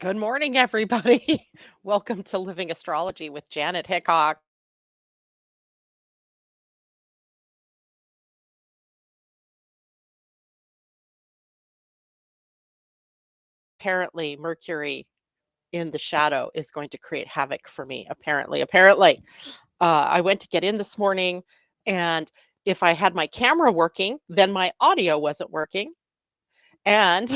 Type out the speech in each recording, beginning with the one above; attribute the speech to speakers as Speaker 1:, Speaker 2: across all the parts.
Speaker 1: Good morning, everybody. Welcome to Living Astrology with Janet Hickox. Apparently, Mercury in the shadow is going to create havoc for me. Apparently. I went to get in this morning, and if I had my camera working, then my audio wasn't working. And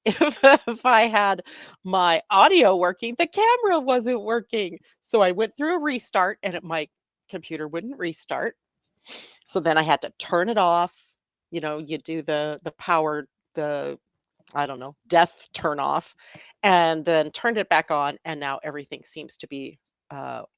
Speaker 1: if I had my audio working, the camera wasn't working. So I went through a restart, and my computer wouldn't restart. So then I had to turn it off. You do the power, the I don't know, death turn off, and then turned it back on, and now everything seems to be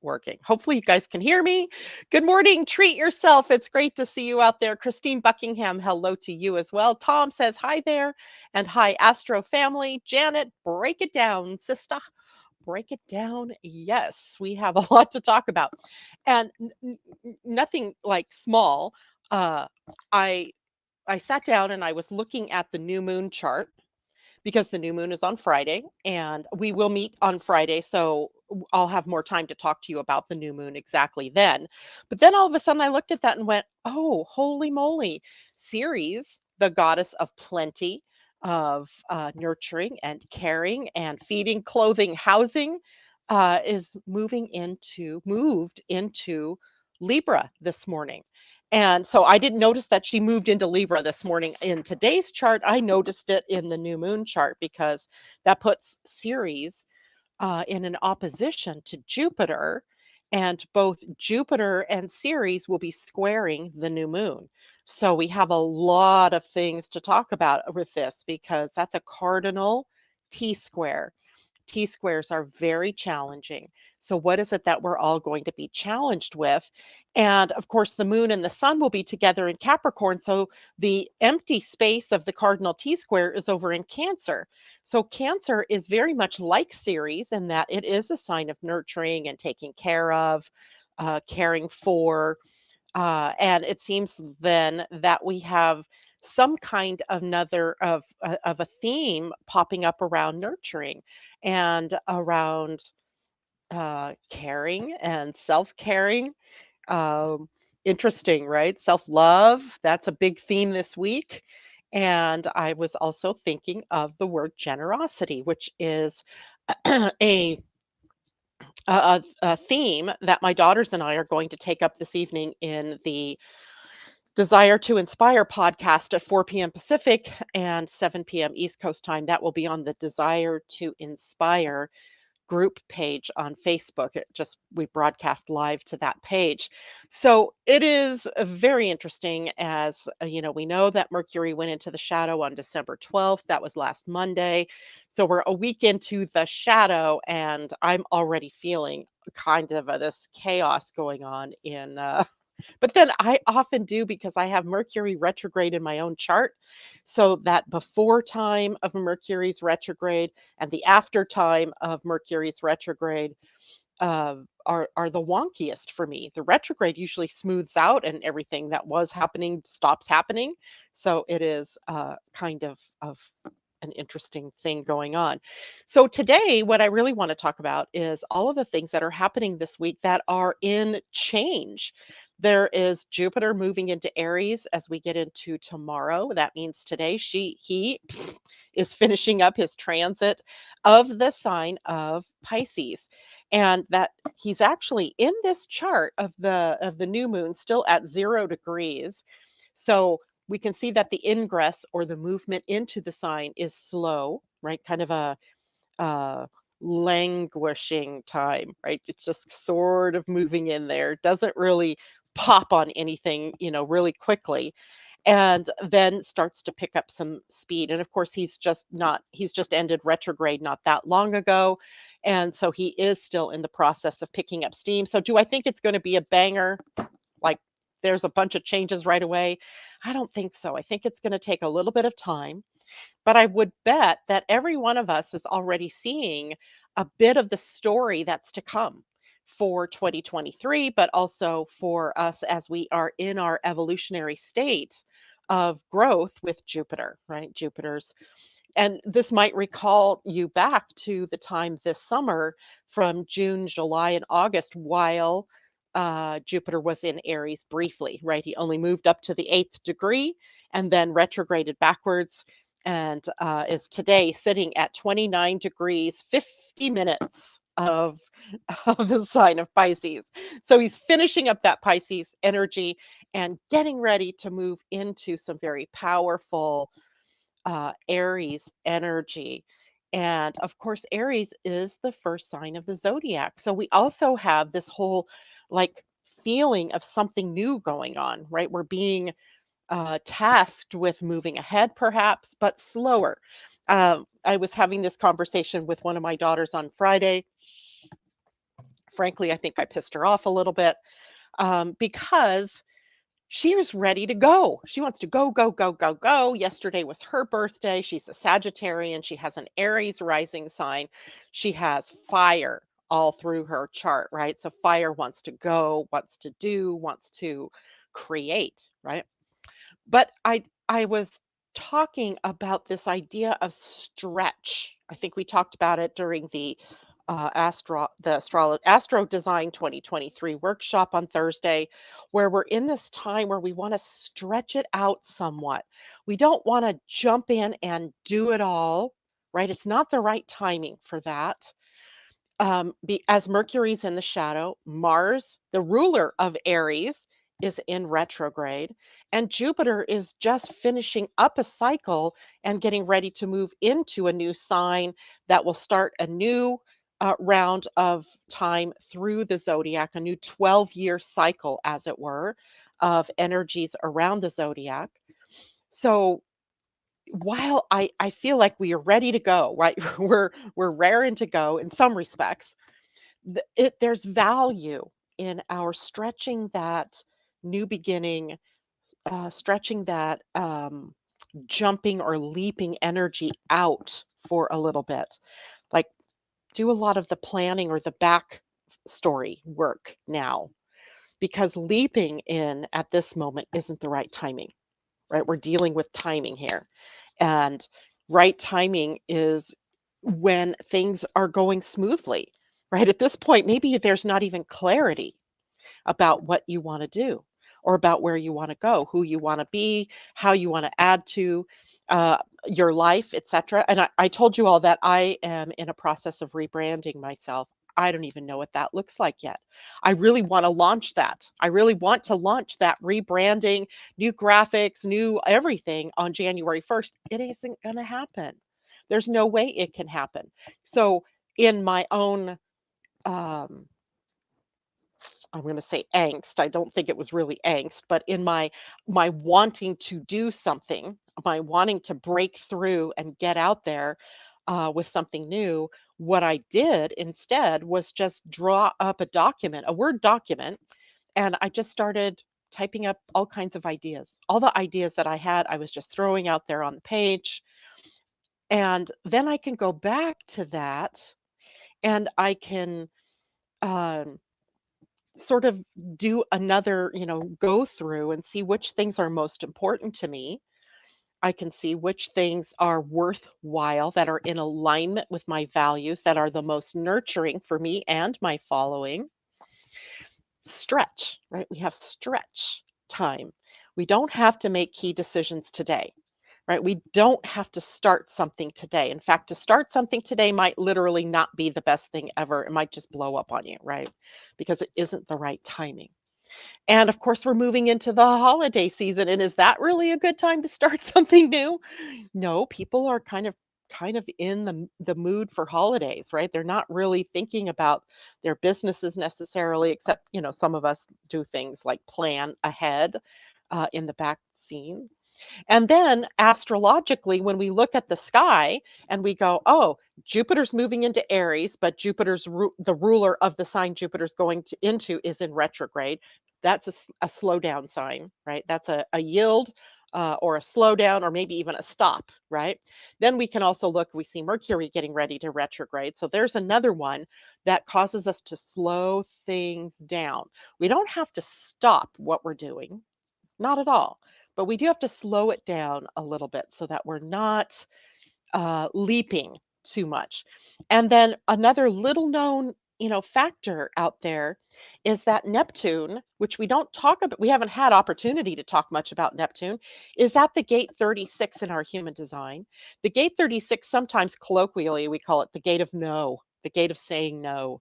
Speaker 1: working. Hopefully, you guys can hear me. Good morning. Treat yourself. It's great to see you out there. Christine Buckingham, hello to you as well. Tom says hi there, and hi, Astro family. Janet, break it down, sister. Break it down. Yes, we have a lot to talk about, and nothing like small. Uh, I I sat down and I was looking at the new moon chart because the new moon is on Friday and we will meet on Friday. So I'll have more time to talk to you about the new moon exactly then. But then all of a sudden I looked at that and went, oh, holy moly. Ceres, the goddess of plenty, of nurturing and caring and feeding, clothing, housing, is moved into Libra this morning. And so I didn't notice that she moved into Libra this morning in today's chart. I noticed it in the new moon chart because that puts Ceres in an opposition to Jupiter. And both Jupiter and Ceres will be squaring the new moon. So we have a lot of things to talk about with this because that's a cardinal T square. T squares are very challenging. So, what is it that we're all going to be challenged with? And of course, the moon and the sun will be together in Capricorn. So, the empty space of the cardinal T square is over in Cancer. So, Cancer is very much like Ceres in that it is a sign of nurturing and taking care of, caring for. And it seems then that we have some kind of of a theme popping up around nurturing and around caring and self-caring. Um, Interesting, right? Self-love, that's a big theme this week. And I was also thinking of the word generosity, which is a a theme that my daughters and I are going to take up this evening in the Desire to Inspire podcast at 4 p.m. Pacific and 7 p.m. East Coast time. That will be on the Desire to Inspire group page on Facebook. We broadcast live to that page. So it is very interesting as we know that Mercury went into the shadow on December 12th. That was last Monday. So we're a week into the shadow, and I'm already feeling kind of this chaos going on in but then I often do because I have Mercury retrograde in my own chart. So that before time of Mercury's retrograde and the after time of Mercury's retrograde are the wonkiest for me. The retrograde usually smooths out and everything that was happening stops happening. So it is kind of an interesting thing going on. So today, what I really want to talk about is all of the things that are happening this week that are in change. There is Jupiter moving into Aries as we get into tomorrow. That means today he is finishing up his transit of the sign of Pisces, and that he's actually in this chart of the new moon still at 0 degrees. So we can see that the ingress or the movement into the sign is slow, right? Kind of a uh, languishing time, right? It's just sort of moving in there, doesn't really pop on anything, really quickly, and then starts to pick up some speed. And of course, he's just ended retrograde not that long ago. And so he is still in the process of picking up steam. So, do I think it's going to be a banger? Like, there's a bunch of changes right away? I don't think so. I think it's going to take a little bit of time, but I would bet that every one of us is already seeing a bit of the story that's to come for 2023, but also for us as we are in our evolutionary state of growth with Jupiter, right? Jupiter's And this might recall you back to the time this summer from June, July, and August while Jupiter was in Aries briefly, right? He only moved up to the 8th degree and then retrograded backwards and is today sitting at 29 degrees, 50 minutes of the sign of Pisces. So he's finishing up that Pisces energy and getting ready to move into some very powerful Aries energy. And of course, Aries is the first sign of the zodiac. So we also have this whole like feeling of something new going on, right? We're being tasked with moving ahead, perhaps, but slower. I was having this conversation with one of my daughters on Friday. Frankly, I think I pissed her off a little bit because she was ready to go. She wants to go, go, go, go, go. Yesterday was her birthday. She's a Sagittarian. She has an Aries rising sign. She has fire all through her chart, right? So fire wants to go, wants to do, wants to create, right? But I was talking about this idea of stretch. I think we talked about it during the Astro Design 2023 workshop on Thursday, where we're in this time where we want to stretch it out somewhat. We don't want to jump in and do it all, right? It's not the right timing for that. As Mercury's in the shadow, Mars, the ruler of Aries, is in retrograde, and Jupiter is just finishing up a cycle and getting ready to move into a new sign that will start a new round of time through the zodiac, a new 12-year cycle, as it were, of energies around the zodiac. So while I feel like we are ready to go, right? We're raring to go in some respects there's value in our stretching that new beginning, stretching that jumping or leaping energy out for a little bit. Like do a lot of the planning or the back story work now because leaping in at this moment isn't the right timing, right? We're dealing with timing here. And right timing is when things are going smoothly, right? At this point, maybe there's not even clarity about what you want to do or about where you want to go, who you want to be, how you want to add to your life, etc. And I told you all that I am in a process of rebranding myself. I don't even know what that looks like yet. I really want to launch that. I really want to launch that rebranding, new graphics, new everything on January 1st. It isn't going to happen. There's no way it can happen. So, in my own I'm going to say angst. I don't think it was really angst, but in my wanting to do something, my wanting to break through and get out there with something new, what I did instead was just draw up a document, a Word document, and I just started typing up all kinds of ideas. All the ideas that I had, I was just throwing out there on the page. And then I can go back to that and I can um, sort of do another, go through and see which things are most important to me. I can see which things are worthwhile, that are in alignment with my values, that are the most nurturing for me and my following. Stretch, right? We have stretch time. We don't have to make key decisions today, right? We don't have to start something today. In fact, to start something today might literally not be the best thing ever. It might just blow up on you, right? Because it isn't the right timing. And of course, we're moving into the holiday season. And is that really a good time to start something new? No, people are kind of in the mood for holidays, right? They're not really thinking about their businesses necessarily, except, some of us do things like plan ahead in the back scene. And then astrologically, when we look at the sky and we go, oh, Jupiter's moving into Aries, but the ruler of the sign Jupiter's going into is in retrograde. That's a slowdown sign, right? That's a yield or a slowdown or maybe even a stop, right? Then we can also look, we see Mercury getting ready to retrograde. So there's another one that causes us to slow things down. We don't have to stop what we're doing, not at all. But we do have to slow it down a little bit so that we're not leaping too much. And then another little known, factor out there is that Neptune, which we don't talk about, we haven't had opportunity to talk much about Neptune, is at the gate 36 in our human design. The gate 36, sometimes colloquially, we call it the gate of no, the gate of saying no.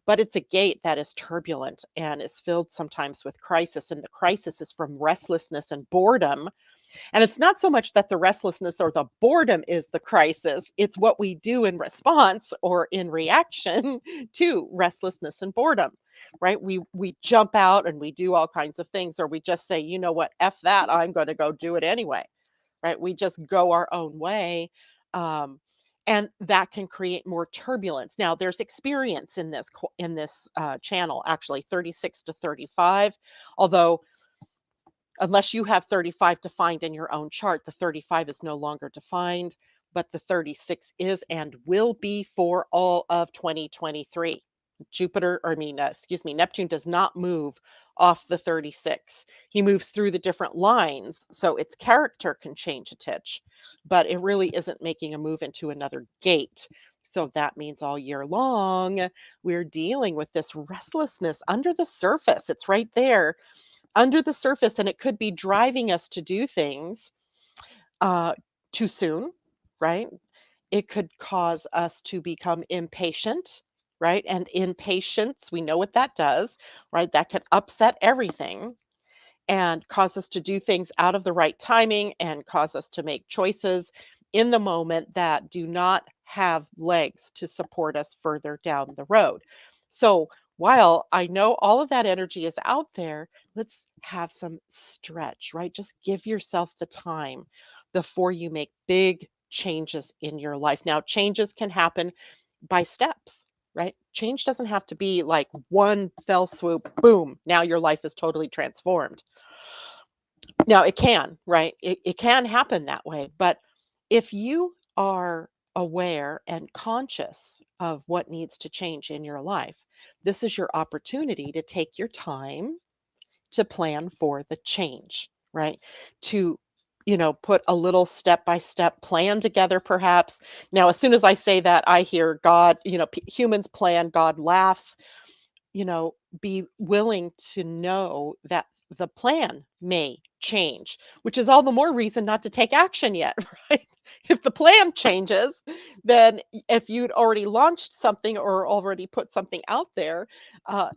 Speaker 1: But it's a gate that is turbulent and is filled sometimes with crisis. And the crisis is from restlessness and boredom, and it's not so much that the restlessness or the boredom is the crisis, it's what we do in response or in reaction to restlessness and boredom, right? We jump out and we do all kinds of things, or we just say, you know what, F that, I'm going to go do it anyway, right? We just go our own way. Um, and that can create more turbulence. Now, there's experience in this channel, actually 36 to 35, although unless you have 35 defined in your own chart, the 35 is no longer defined, but the 36 is and will be for all of 2023. Neptune does not move off the 36. He moves through the different lines, so its character can change a titch, but it really isn't making a move into another gate. So that means all year long, we're dealing with this restlessness under the surface. It's right there under the surface, and it could be driving us to do things uh, too soon, right? It could cause us to become impatient, right? And impatience, we know what that does, right? That can upset everything and cause us to do things out of the right timing and cause us to make choices in the moment that do not have legs to support us further down the road. So, while I know all of that energy is out there, let's have some stretch, right? Just give yourself the time before you make big changes in your life. Now, changes can happen by steps, right? Change doesn't have to be like one fell swoop, boom, now your life is totally transformed. Now it can, right? It can happen that way. But if you are aware and conscious of what needs to change in your life, this is your opportunity to take your time to plan for the change, right? To, put a little step by step plan together, perhaps. Now, as soon as I say that, I hear God, humans plan, God laughs. Be willing to know that the plan may change, which is all the more reason not to take action yet, right? If the plan changes, then if you'd already launched something or already put something out there,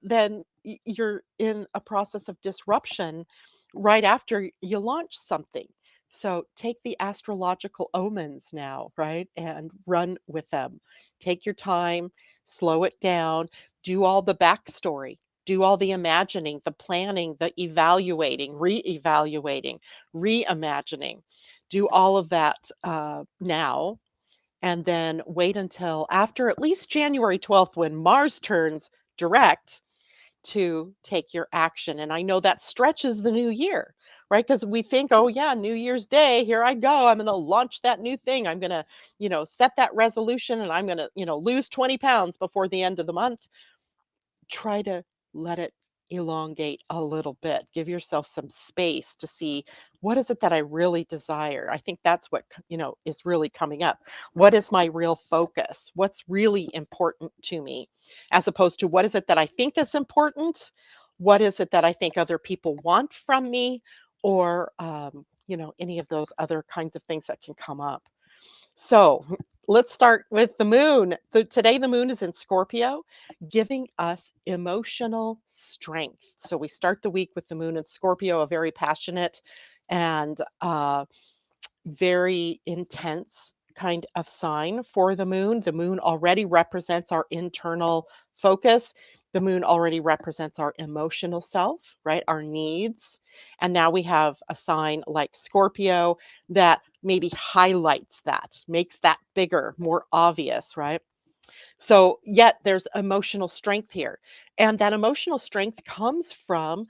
Speaker 1: then you're in a process of disruption right after you launch something. So take the astrological omens now, right? And run with them. Take your time, slow it down, do all the backstory, do all the imagining, the planning, the evaluating, re-evaluating, reimagining. Do all of that now, and then wait until after at least January 12th when Mars turns direct to take your action. And I know that stretches the new year, right? Because we think, oh, yeah, New Year's Day, here I go. I'm going to launch that new thing. I'm going to, set that resolution and I'm going to, lose 20 pounds before the end of the month. Try to let it elongate a little bit. Give yourself some space to see what is it that I really desire. I think that's what, is really coming up. What is my real focus? What's really important to me? As opposed to what is it that I think is important? What is it that I think other people want from me? Or, any of those other kinds of things that can come up. So let's start with the moon. Today, the moon is in Scorpio, giving us emotional strength. So we start the week with the moon in Scorpio, a very passionate and very intense kind of sign for the moon. The moon already represents our internal focus. The moon already represents our emotional self, right? Our needs. And now we have a sign like Scorpio that maybe highlights that, makes that bigger, more obvious, right? So, yet there's emotional strength here. And that emotional strength comes from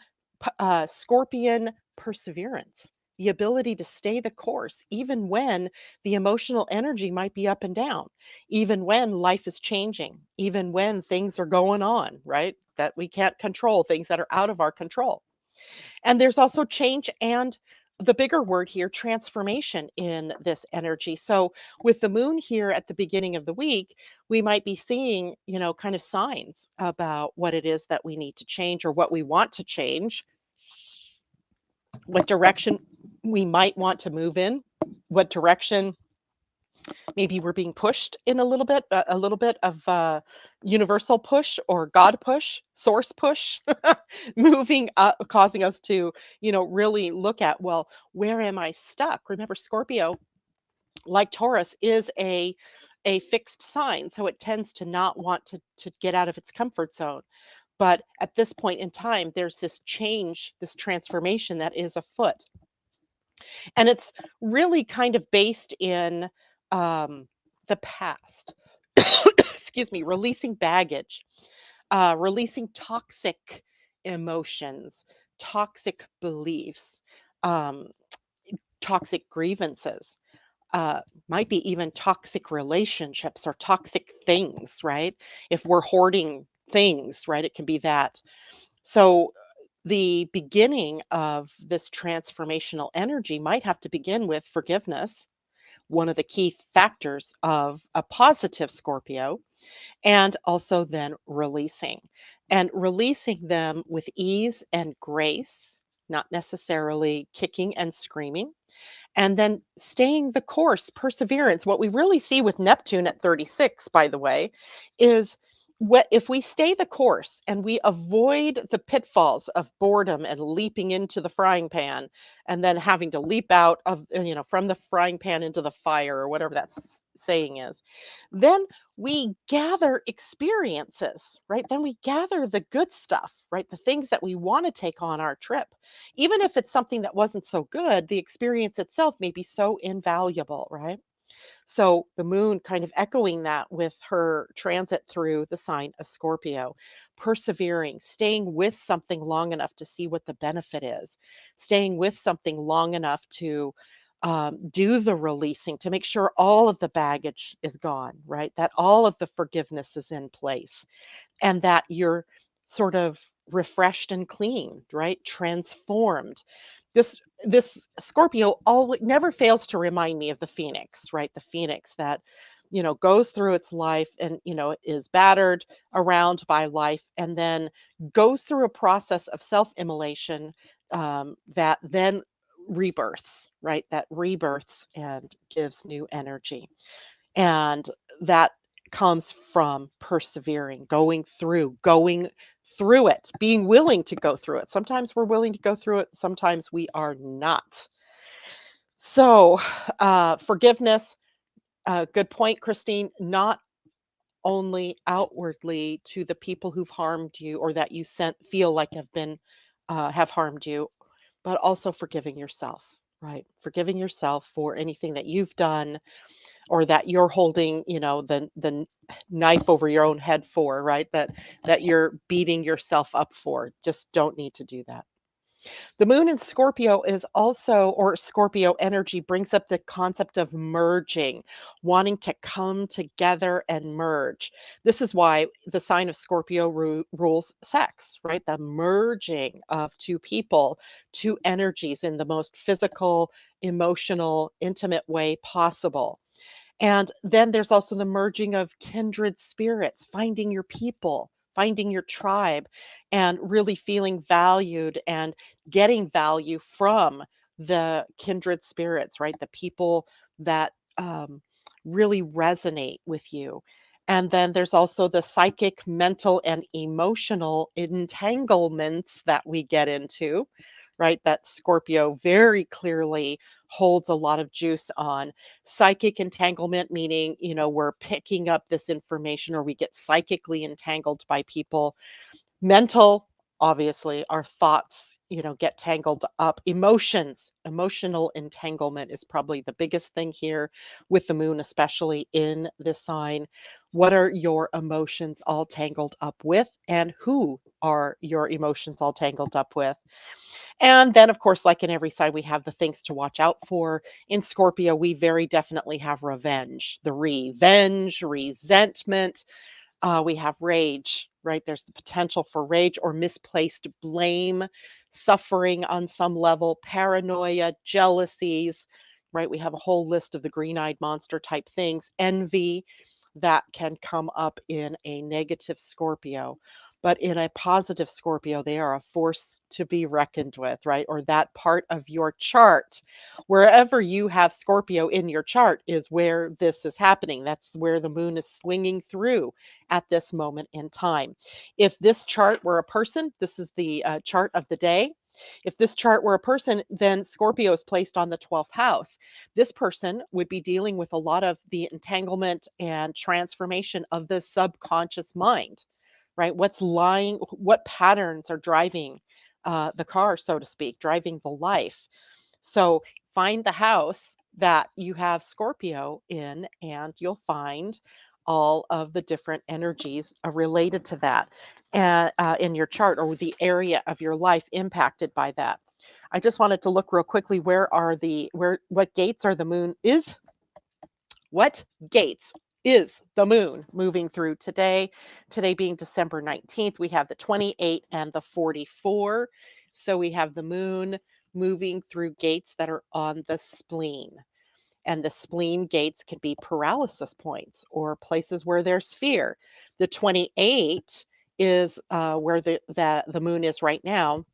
Speaker 1: Scorpion perseverance, the ability to stay the course, even when the emotional energy might be up and down, even when life is changing, even when things are going on, right? That we can't control, things that are out of our control. And there's also change and the bigger word here, transformation in this energy. So with the moon here at the beginning of the week, we might be seeing, kind of signs about what it is that we need to change or what we want to change, what direction we might want to move in, what direction maybe we're being pushed in a little bit of universal push or God push, source push, moving up, causing us to, really look at, well, where am I stuck? Remember, Scorpio, like Taurus, is a fixed sign, so it tends to not want to get out of its comfort zone. But at this point in time, there's this change, this transformation that is afoot. And it's really kind of based in the past. Excuse me, releasing baggage, releasing toxic emotions, toxic beliefs, um, toxic grievances, might be even toxic relationships or toxic things, right? If we're hoarding things, right, it can be that. So the beginning of this transformational energy might have to begin with forgiveness, one of the key factors of a positive Scorpio, and also then releasing and releasing them with ease and grace, not necessarily kicking and screaming, and then staying the course, perseverance. What we really see with Neptune at 36, by the way, is what if we stay the course and we avoid the pitfalls of boredom and leaping into the frying pan and then having to leap out of, from the frying pan into the fire or whatever that saying is, then we gather experiences, right? Then we gather the good stuff, right? The things that we want to take on our trip. Even if it's something that wasn't so good, the experience itself may be so invaluable, right? So the moon kind of echoing that with her transit through the sign of Scorpio, persevering, staying with something long enough to see what the benefit is, staying with something long enough to do the releasing, to make sure all of the baggage is gone, right? That all of the forgiveness is in place and that you're sort of refreshed and clean, right? Transformed. This Scorpio always never fails to remind me of the phoenix, right? The phoenix that, goes through its life and, is battered around by life and then goes through a process of self-immolation that then rebirths, right? That rebirths and gives new energy. And that comes from persevering, going through it, being willing to go through it. Sometimes we're willing to go through it, sometimes we are not. So, forgiveness, good point, Christine, not only outwardly to the people who've harmed you or that you feel like have harmed you, but also forgiving yourself, right? Forgiving yourself for anything that you've done or that you're holding, the knife over your own head for, right? That you're beating yourself up for. Just don't need to do that. The moon in Scorpio is also, or Scorpio energy brings up the concept of merging, wanting to come together and merge. This is why the sign of Scorpio rules sex, right? The merging of two people, two energies in the most physical, emotional, intimate way possible. And then there's also the merging of kindred spirits, finding your people, finding your tribe, and really feeling valued and getting value from the kindred spirits, right? The people that really resonate with you. And then there's also the psychic, mental, and emotional entanglements that we get into, right? That Scorpio very clearly holds a lot of juice on. Psychic entanglement, meaning, we're picking up this information or we get psychically entangled by people. Mental, obviously, our thoughts, get tangled up. Emotions, emotional entanglement is probably the biggest thing here with the moon, especially in this sign. What are your emotions all tangled up with, and who are your emotions all tangled up with? And then, of course, like in every sign, we have the things to watch out for. In Scorpio, we very definitely have revenge, the revenge, resentment, We have rage, right? There's the potential for rage or misplaced blame, suffering on some level, paranoia, jealousies, right? We have a whole list of the green eyed monster type things, envy that can come up in a negative Scorpio. But in a positive Scorpio, they are a force to be reckoned with, right? Or that part of your chart. Wherever you have Scorpio in your chart is where this is happening. That's where the moon is swinging through at this moment in time. If this chart were a person, this is the chart of the day. If this chart were a person, then Scorpio is placed on the 12th house. This person would be dealing with a lot of the entanglement and transformation of the subconscious mind, right? What patterns are driving the car, so to speak, driving the life. So find the house that you have Scorpio in, and you'll find all of the different energies related to that and in your chart, or the area of your life impacted by that. I just wanted to look real quickly, what gates are the moon is what gates is the moon moving through today? Today being December 19th, we have the 28 and the 44. So we have the moon moving through gates that are on the spleen. And the spleen gates can be paralysis points or places where there's fear. The 28 is where the moon is right now.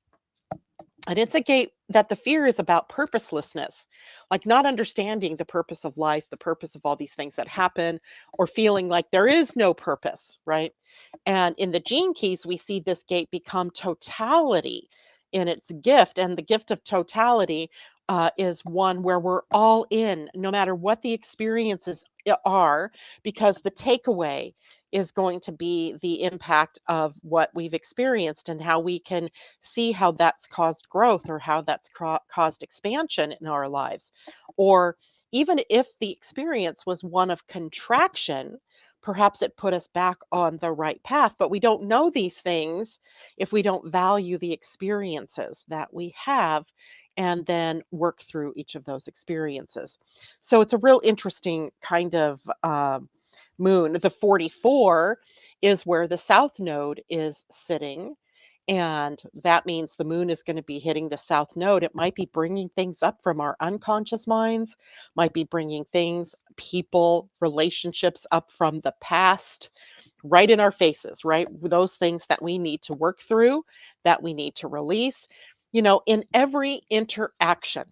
Speaker 1: And it's a gate that the fear is about purposelessness, like not understanding the purpose of life, the purpose of all these things that happen, or feeling like there is no purpose, right? And in the gene keys, we see this gate become totality in its gift. And the gift of totality is one where we're all in, no matter what the experiences are, because the takeaway is going to be the impact of what we've experienced and how we can see how that's caused growth or how that's caused expansion in our lives. Or even if the experience was one of contraction, perhaps it put us back on the right path. But we don't know these things if we don't value the experiences that we have and then work through each of those experiences. So it's a real interesting kind of moon. The 44 is where the south node is sitting. And that means the moon is going to be hitting the south node. It might be bringing things up from our unconscious minds, might be bringing things, people, relationships up from the past, right in our faces, right? Those things that we need to work through, that we need to release. In every interaction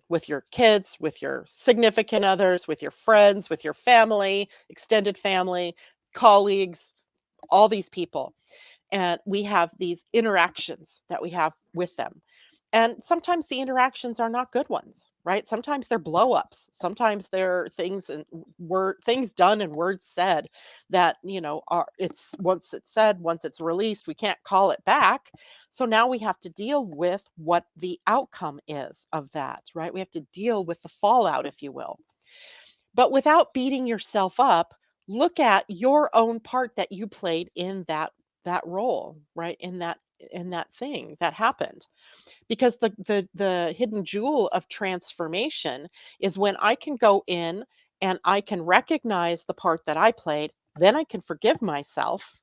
Speaker 1: with your kids, with your significant others, with your friends, with your family, extended family, colleagues, all these people. And we have these interactions that we have with them. And sometimes the interactions are not good ones, right? Sometimes they're blow ups. Sometimes they're things and things done and words said that, are it's once it's said, once it's released, we can't call it back. So now we have to deal with what the outcome is of that, right? We have to deal with the fallout, if you will. But without beating yourself up, look at your own part that you played in that role, right? In that thing that happened. Because the hidden jewel of transformation is when I can go in and I can recognize the part that I played, then I can forgive myself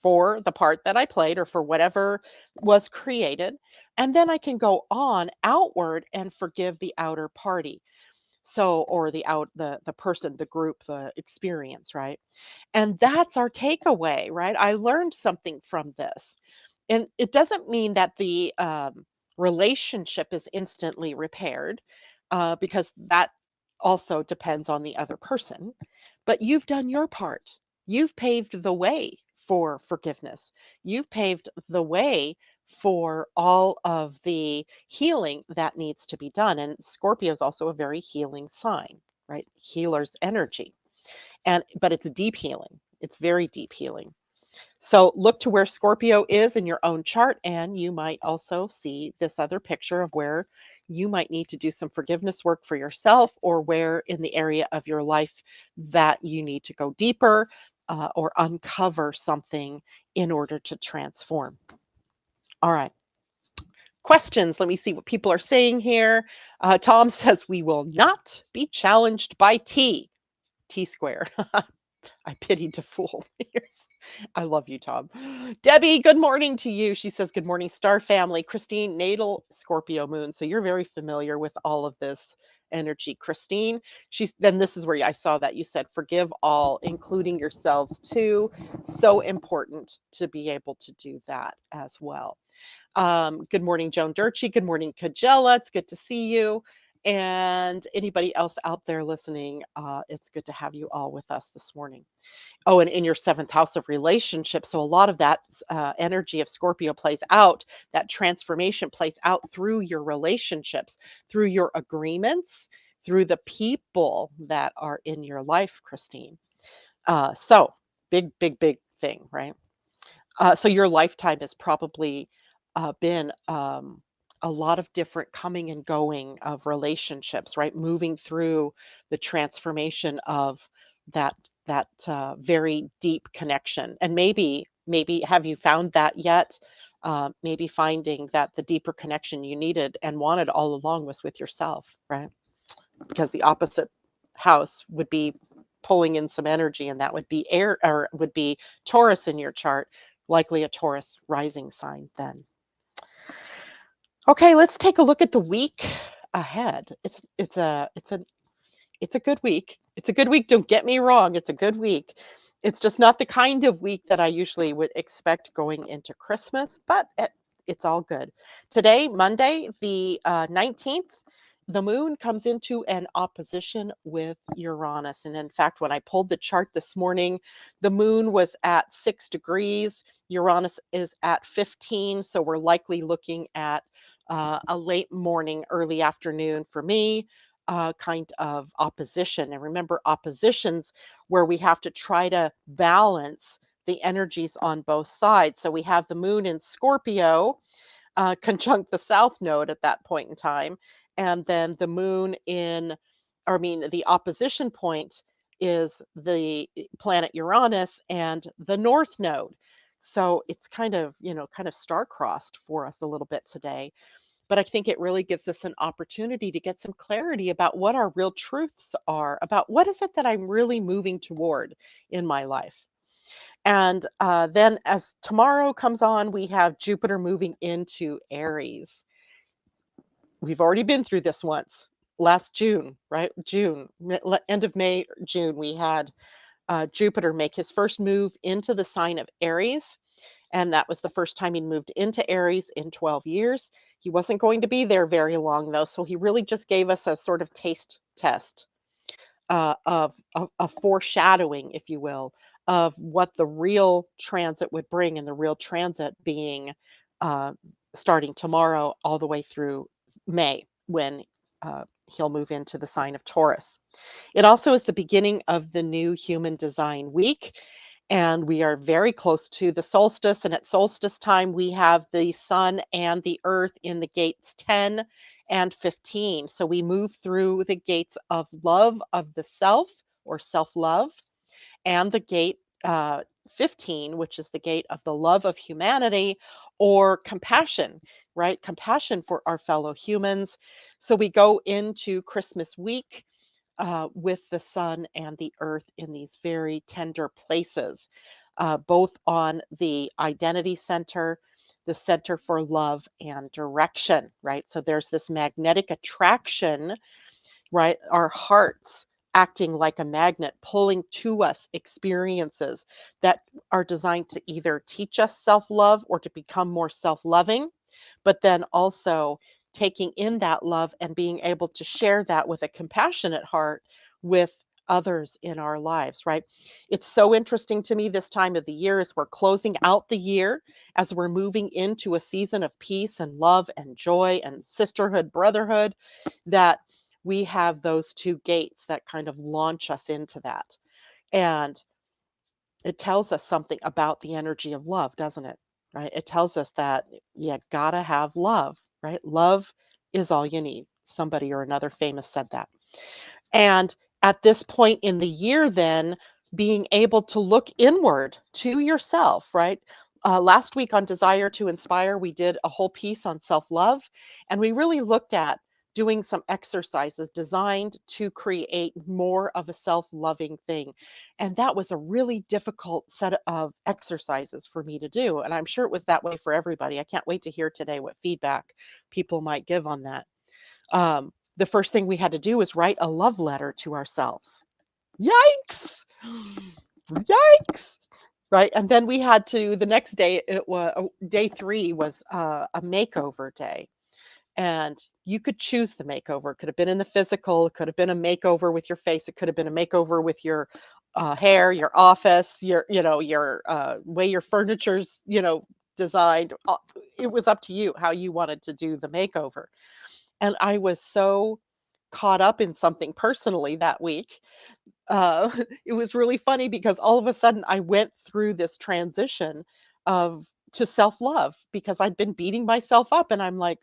Speaker 1: for the part that I played or for whatever was created, and then I can go on outward and forgive the outer party. So, or the person, the group, the experience, right? And that's our takeaway, right? I learned something from this. And it doesn't mean that the relationship is instantly repaired, because that also depends on the other person. But you've done your part. You've paved the way for forgiveness. You've paved the way for all of the healing that needs to be done. And Scorpio is also a very healing sign, right? Healer's energy. But it's deep healing. It's very deep healing. So look to where Scorpio is in your own chart, and you might also see this other picture of where you might need to do some forgiveness work for yourself, or where in the area of your life that you need to go deeper, or uncover something in order to transform. All right. Questions. Let me see what people are saying here. Tom says, we will not be challenged by tea. T square. I pity to fool. I love you, Tom. Debbie, good morning to you. She says, good morning, star family. Christine, natal Scorpio moon. So you're very familiar with all of this energy. Christine, then this is where I saw that you said, forgive all, including yourselves too. So important to be able to do that as well. Good morning, Joan Durchie. Good morning, Kajella. It's good to see you. And anybody else out there listening, it's good to have you all with us this morning. Oh, and in your seventh house of relationships. So a lot of that energy of Scorpio plays out, that transformation plays out through your relationships, through your agreements, through the people that are in your life, Christine. So big thing, right? So your lifetime has probably been a lot of different coming and going of relationships, right? Moving through the transformation of that very deep connection. And maybe have you found that yet? Maybe finding that the deeper connection you needed and wanted all along was with yourself, right? Because the opposite house would be pulling in some energy, and that would be air, or would be Taurus in your chart, likely a Taurus rising sign then. Okay, let's take a look at the week ahead. It's a good week. It's a good week, don't get me wrong, it's a good week. It's just not the kind of week that I usually would expect going into Christmas, but it's all good. Today, Monday, the 19th, the moon comes into an opposition with Uranus. And in fact, when I pulled the chart this morning, the moon was at 6 degrees. Uranus is at 15. So we're likely looking at a late morning, early afternoon for me, kind of opposition. And remember, oppositions where we have to try to balance the energies on both sides. So we have the moon in Scorpio conjunct the south node at that point in time. And then the moon the opposition point is the planet Uranus and the north node. So it's kind of star-crossed for us a little bit today. But I think it really gives us an opportunity to get some clarity about what our real truths are, about what is it that I'm really moving toward in my life. And then as tomorrow comes on, we have Jupiter moving into Aries. We've already been through this once last June, right? End of May, June, we had Jupiter make his first move into the sign of Aries. And that was the first time he moved into Aries in 12 years. He wasn't going to be there very long, though. So he really just gave us a sort of taste test of a foreshadowing, if you will, of what the real transit would bring, and the real transit being uh, starting tomorrow all the way through May, when he'll move into the sign of Taurus. It also is the beginning of the new human design week, and we are very close to the solstice. And at solstice time, we have the sun and the earth in the gates 10 and 15. So we move through the gates of love of the self, or self love, and the gate 15, which is the gate of the love of humanity, or compassion, right? Compassion for our fellow humans. So we go into Christmas week with the sun and the earth in these very tender places, both on the identity center, the center for love and direction, right? So there's this magnetic attraction, right? Our hearts acting like a magnet, pulling to us experiences that are designed to either teach us self love or to become more self loving, but then also taking in that love and being able to share that with a compassionate heart with others in our lives, right? It's so interesting to me this time of the year as we're closing out the year, as we're moving into a season of peace and love and joy and sisterhood, brotherhood, that we have those two gates that kind of launch us into that. And it tells us something about the energy of love, doesn't it? Right? It tells us that you gotta have love, right? Love is all you need. Somebody or another famous said that. And at this point in the year, then being able to look inward to yourself, right? Last week on Desire to Inspire, we did a whole piece on self love, and we really looked at doing some exercises designed to create more of a self-loving thing. And that was a really difficult set of exercises for me to do. And I'm sure it was that way for everybody. I can't wait to hear today what feedback people might give on that. The first thing we had to do was write a love letter to ourselves. Yikes! Yikes! Right. And then we had to, the next day, it was day 3 was a makeover day. And you could choose the makeover. It could have been in the physical, it could have been a makeover with your face, it could have been a makeover with your hair, your office, your way your furniture's, designed. It was up to you how you wanted to do the makeover. And I was so caught up in something personally that week. It was really funny because all of a sudden I went through this transition of to self-love because I'd been beating myself up, and I'm like,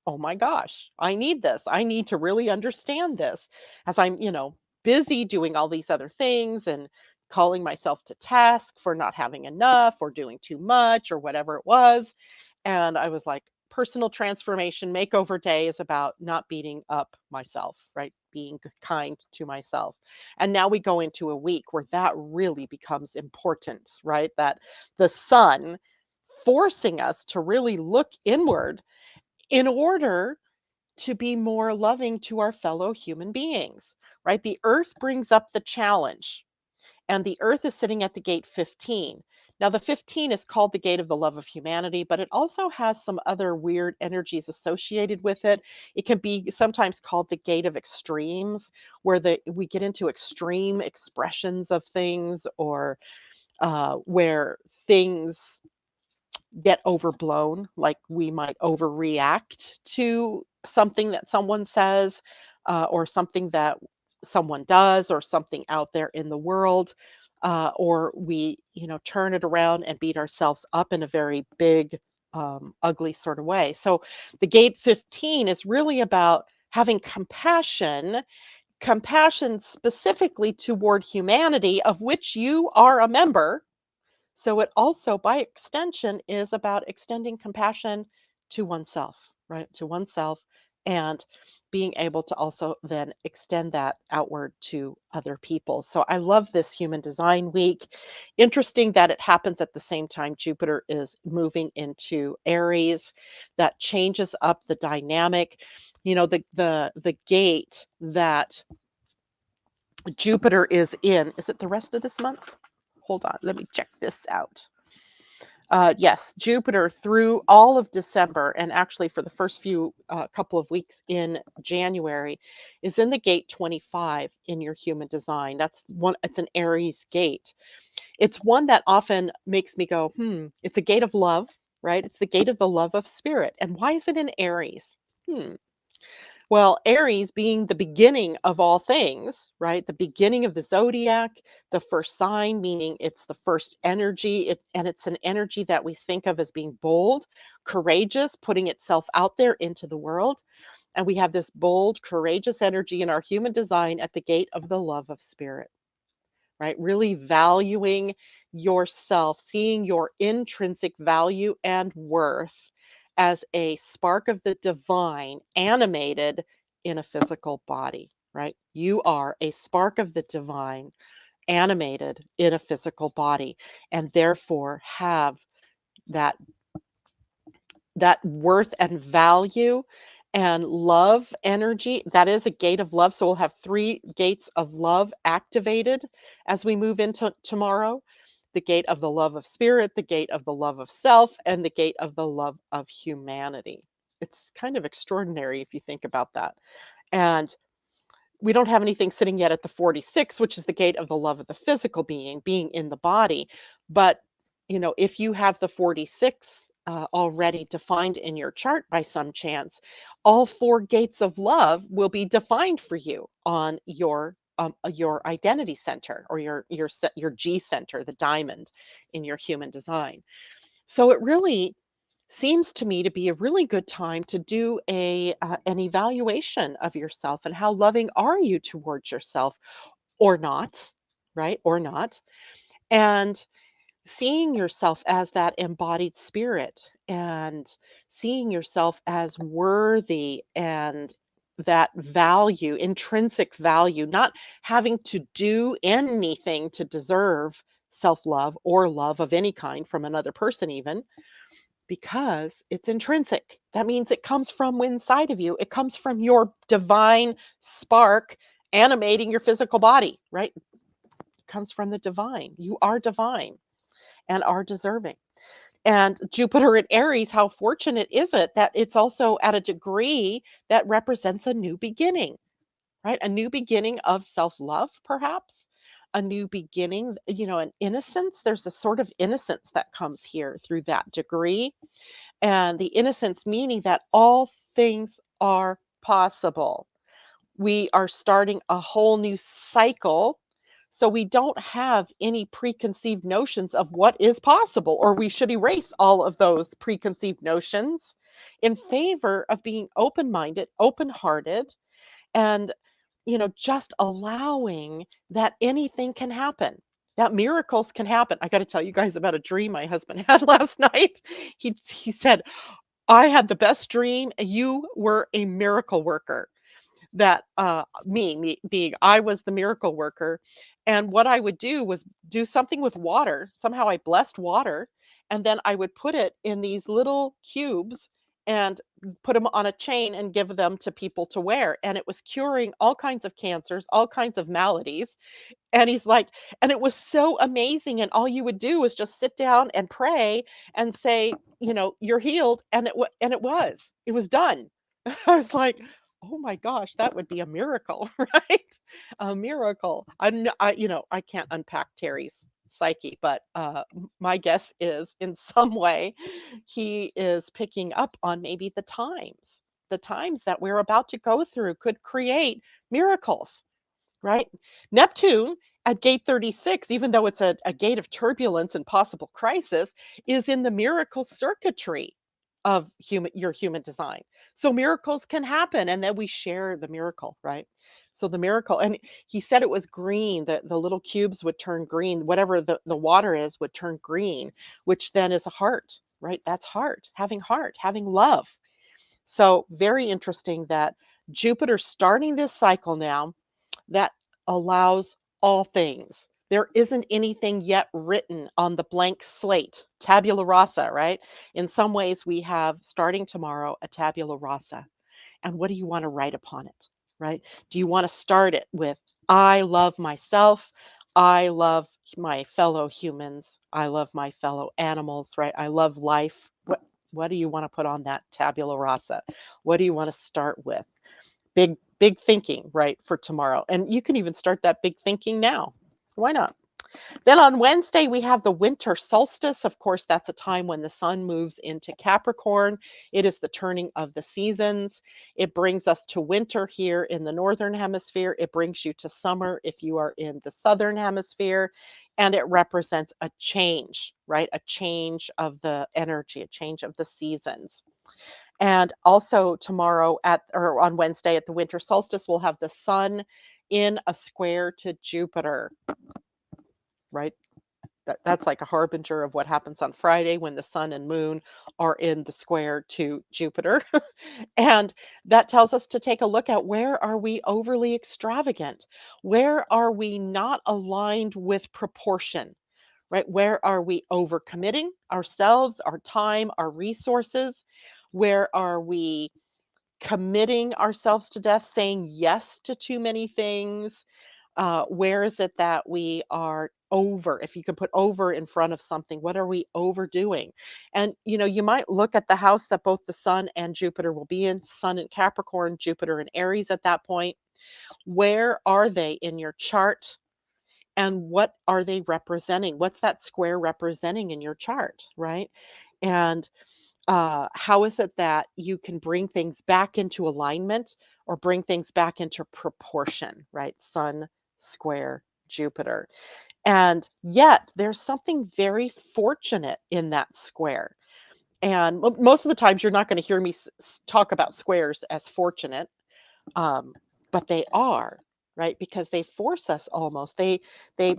Speaker 1: oh my gosh, I need this. I need to really understand this as I'm, busy doing all these other things and calling myself to task for not having enough or doing too much or whatever it was. And I was like, personal transformation makeover day is about not beating up myself, right? Being kind to myself. And now we go into a week where that really becomes important, right? That the sun forcing us to really look inward in order to be more loving to our fellow human beings, right? The earth brings up the challenge, and the earth is sitting at the gate 15. Now, the 15 is called the gate of the love of humanity, but it also has some other weird energies associated with it. It can be sometimes called the gate of extremes, where we get into extreme expressions of things, or where things get overblown, like we might overreact to something that someone says, or something that someone does, or something out there in the world, or we, turn it around and beat ourselves up in a very big, ugly sort of way. So the gate 15 is really about having compassion specifically toward humanity, of which you are a member. So it also, by extension, is about extending compassion to oneself, right? To oneself, and being able to also then extend that outward to other people. So I love this Human Design Week. Interesting that it happens at the same time Jupiter is moving into Aries. That changes up the dynamic. The gate that Jupiter is in, is it the rest of this month? Hold on, let me check this out. Yes, Jupiter through all of December, and actually for the first few couple of weeks in January, is in the gate 25 in your human design. That's one, it's an Aries gate. It's one that often makes me go, it's a gate of love, right? It's the gate of the love of spirit. And why is it in Aries? Hmm. Well, Aries being the beginning of all things, right? The beginning of the zodiac, the first sign, meaning it's the first energy, and it's an energy that we think of as being bold, courageous, putting itself out there into the world. And we have this bold, courageous energy in our human design at the gate of the love of spirit, right? Really valuing yourself, seeing your intrinsic value and worth as a spark of the divine animated in a physical body, right? You are a spark of the divine animated in a physical body, and therefore have that worth and value and love energy. That is a gate of love. So we'll have 3 gates of love activated as we move into tomorrow: the gate of the love of spirit, the gate of the love of self, and the gate of the love of humanity. It's kind of extraordinary if you think about that. And we don't have anything sitting yet at the 46, which is the gate of the love of the physical being in the body. But, if you have the 46 already defined in your chart by some chance, all 4 gates of love will be defined for you on your identity center, or your G center, the diamond in your human design. So it really seems to me to be a really good time to do an evaluation of yourself, and how loving are you towards yourself, or not, right? Or not. And seeing yourself as that embodied spirit, and seeing yourself as worthy and that value, intrinsic value, not having to do anything to deserve self-love or love of any kind from another person even, because it's intrinsic. That means it comes from inside of you. It comes from your divine spark animating your physical body, right? It comes from the divine. You are divine and are deserving. And Jupiter in Aries, how fortunate is it that it's also at a degree that represents a new beginning, right? A new beginning of self-love, perhaps. A new beginning, an innocence. There's a sort of innocence that comes here through that degree. And the innocence meaning that all things are possible. We are starting a whole new cycle. So we don't have any preconceived notions of what is possible, or we should erase all of those preconceived notions in favor of being open minded, open hearted, and just allowing that anything can happen, that miracles can happen. I got to tell you guys about a dream my husband had last night. He said, I had the best dream. You were a miracle worker. That me being, I was the miracle worker. And what I would do was do something with water. Somehow I blessed water. And then I would put it in these little cubes and put them on a chain and give them to people to wear. And it was curing all kinds of cancers, all kinds of maladies. And he's like, and it was so amazing. And all you would do was just sit down and pray and say, you're healed. And it was done. I was like, oh my gosh, that would be a miracle, right? A miracle. I can't unpack Terry's psyche, but my guess is in some way he is picking up on maybe the times that we're about to go through could create miracles, right? Neptune at gate 36, even though it's a gate of turbulence and possible crisis, is in the miracle circuitry of your human design. So miracles can happen, and then we share the miracle, right? So the miracle, and he said it was green, that the little cubes would turn green, whatever the water is would turn green, which then is a heart, right? That's heart, having love. So very interesting that Jupiter's starting this cycle now that allows all things. There isn't anything yet written on the blank slate, tabula rasa, right? In some ways, we have, starting tomorrow, a tabula rasa. And what do you want to write upon it, right? Do you want to start it with, I love myself. I love my fellow humans. I love my fellow animals, right? I love life. What do you want to put on that tabula rasa? What do you want to start with? Big thinking, right, for tomorrow. And you can even start that big thinking now. Why not? Then on Wednesday, we have the winter solstice. Of course, that's a time when the sun moves into Capricorn. It is the turning of the seasons. It brings us to winter here in the northern hemisphere. It brings you to summer if you are in the southern hemisphere. And it represents a change, right? A change of the energy, a change of the seasons. And also tomorrow or on Wednesday at the winter solstice, we'll have the sun in a square to Jupiter, right? That's like a harbinger of what happens on Friday when the sun and moon are in the square to Jupiter. And that tells us to take a look at, where are we overly extravagant? Where are we not aligned with proportion? Right? Where are we overcommitting ourselves, our time, our resources? Where are we committing ourselves to death, saying yes to too many things? Where is it that we are over? If you can put over in front of something, what are we overdoing? And you might look at the house that both the sun and Jupiter will be in, sun in Capricorn, Jupiter in Aries at that point. Where are they in your chart? And what are they representing? What's that square representing in your chart, right? And how is it that you can bring things back into alignment or bring things back into proportion, right? Sun, square, Jupiter. And yet there's something very fortunate in that square. And most of the times you're not going to hear me talk about squares as fortunate, um, but they are, right? Because they force us almost. They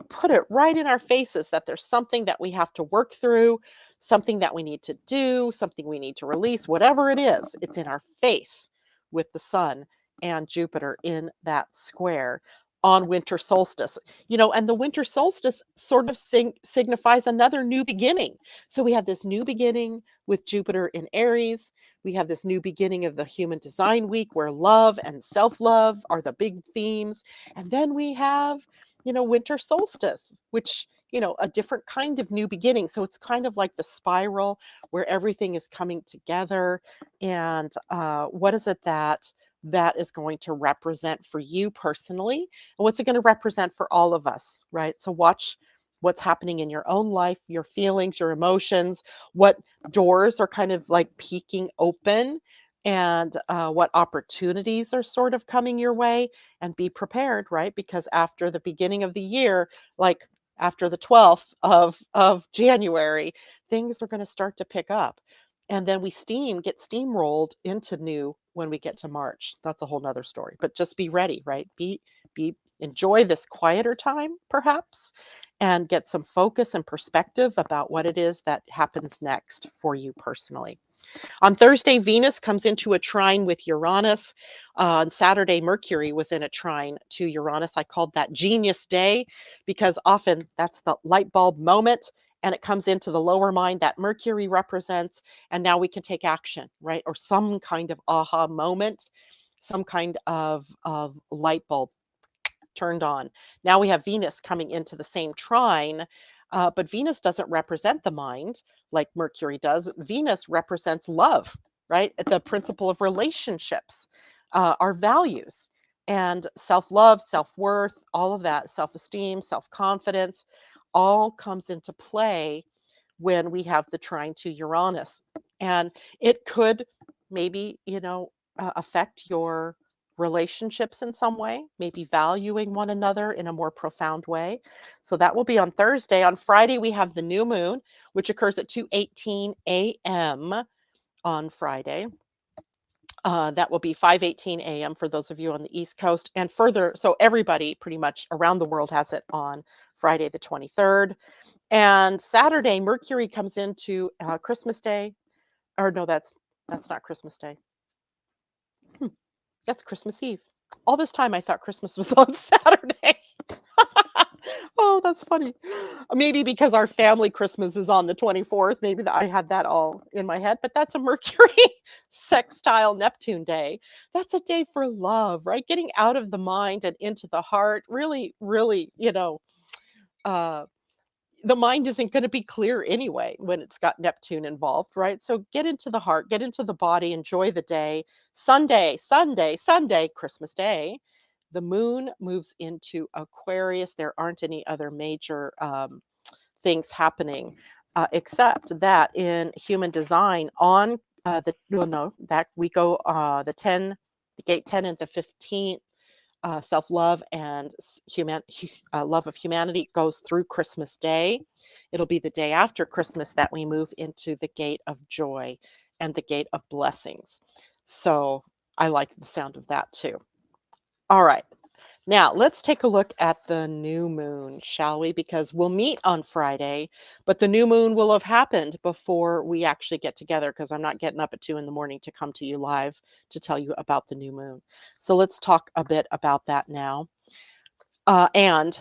Speaker 1: put it right in our faces that there's something that we have to work through, something that we need to do, something we need to release, whatever it is. It's in our face with the sun and Jupiter in that square on winter solstice. And the winter solstice sort of signifies another new beginning. So we have this new beginning with Jupiter in Aries. We have this new beginning of the Human Design Week where love and self-love are the big themes. And then we have, winter solstice, which, a different kind of new beginning. So it's kind of like the spiral where everything is coming together. And what is it that is going to represent for you personally? And what's it going to represent for all of us, right? So watch what's happening in your own life, your feelings, your emotions, what doors are kind of like peeking open, and what opportunities are sort of coming your way, and be prepared, right? Because after the beginning of the year, like after the 12th of January, things are going to start to pick up. And then we get steamrolled into new when we get to March. That's a whole nother story. But just be ready, right? Enjoy this quieter time, perhaps, and get some focus and perspective about what it is that happens next for you personally. On Thursday, Venus comes into a trine with Uranus. On Saturday, Mercury was in a trine to Uranus. I called that Genius Day because often that's the light bulb moment, and it comes into the lower mind that Mercury represents. And now we can take action, right? Or some kind of aha moment, some kind of light bulb turned on. Now we have Venus coming into the same trine, but Venus doesn't represent the mind like Mercury does. Venus represents love, right? The principle of relationships, our values, and self-love, self-worth, all of that, self-esteem, self-confidence, all comes into play when we have the trine to Uranus. And it could maybe, affect your relationships in some way, maybe valuing one another in a more profound way. So that will be on Thursday. On Friday, we have the new moon, which occurs at 2:18 a.m. on Friday. That will be 5:18 a.m. for those of you on the East Coast, and further, so everybody pretty much around the world has it on Friday the 23rd. And Saturday, Mercury comes into Christmas Day. Or no, that's not Christmas Day. That's Christmas Eve. All this time I thought Christmas was on Saturday. Oh, that's funny. Maybe because our family Christmas is on the 24th, maybe I had that all in my head, but that's a Mercury sextile Neptune day. That's a day for love, right? Getting out of the mind and into the heart. Really, really, uh, the mind isn't going to be clear anyway when it's got Neptune involved, right? So get into the heart, get into the body, enjoy the day. Sunday, Christmas Day, the moon moves into Aquarius. There aren't any other major things happening except that in human design on that we go the gate 10 and the 15th. Self-love and love of humanity goes through Christmas Day. It'll be the day after Christmas that we move into the gate of joy and the gate of blessings. So I like the sound of that too. All right. Now, let's take a look at the new moon, shall we? Because we'll meet on Friday, but the new moon will have happened before we actually get together, because I'm not getting up at 2 in the morning to come to you live to tell you about the new moon. So let's talk a bit about that now. And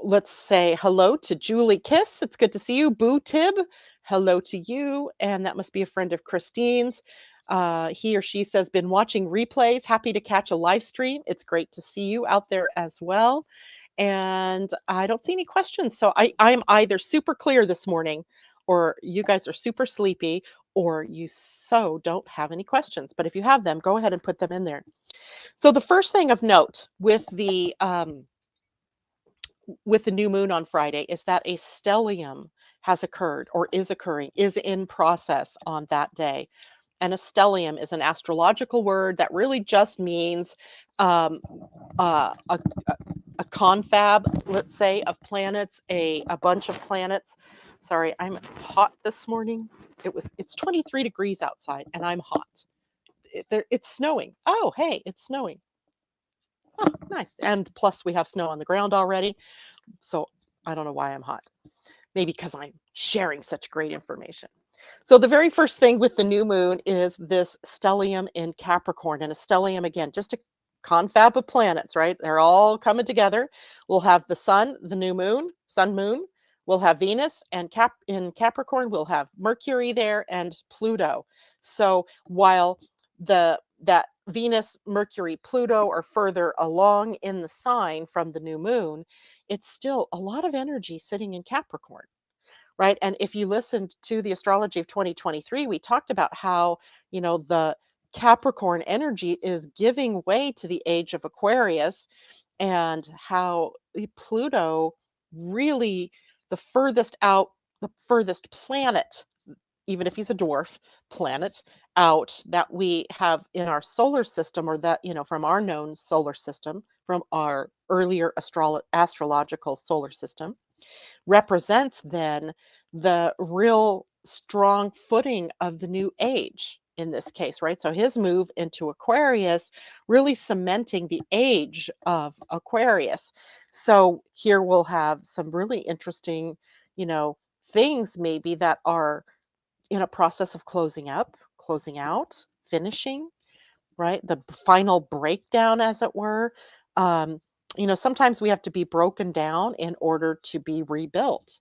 Speaker 1: let's say hello to Julie Kiss. It's good to see you. Boo Tib, hello to you. And that must be a friend of Christine's. He or she says, been watching replays. Happy to catch a live stream. It's great to see you out there as well. And I don't see any questions. So I'm either super clear this morning, or you guys are super sleepy, or you so don't have any questions. But if you have them, go ahead and put them in there. So the first thing of note with the new moon on Friday is that a stellium has occurred, or is occurring, is in process on that day. And a stellium is an astrological word that really just means a confab, let's say, of planets, a bunch of planets. Sorry, I'm hot this morning. It's 23 degrees outside and I'm hot. It's snowing. Oh, hey, it's snowing. Oh, nice. And plus we have snow on the ground already. So I don't know why I'm hot. Maybe because I'm sharing such great information. So the very first thing with the new moon is this stellium in Capricorn. And a stellium, again, just to confab of planets, right? They're all coming together. We'll have the sun, the new moon, sun moon. We'll have Venus, and in Capricorn, we'll have Mercury there and Pluto. So while that Venus, Mercury, Pluto are further along in the sign from the new moon, it's still a lot of energy sitting in Capricorn, right? And if you listened to the astrology of 2023, we talked about how, the Capricorn energy is giving way to the age of Aquarius, and how Pluto really the furthest out, the furthest planet, even if he's a dwarf planet out that we have in our solar system, or that, from our known solar system, from our earlier astrological solar system, represents then the real strong footing of the new age in this case, right? So his move into Aquarius really cementing the age of Aquarius. So here we'll have some really interesting, you know, things maybe that are in a process of closing up, closing out, finishing, right? The final breakdown, as it were. Um, Sometimes we have to be broken down in order to be rebuilt.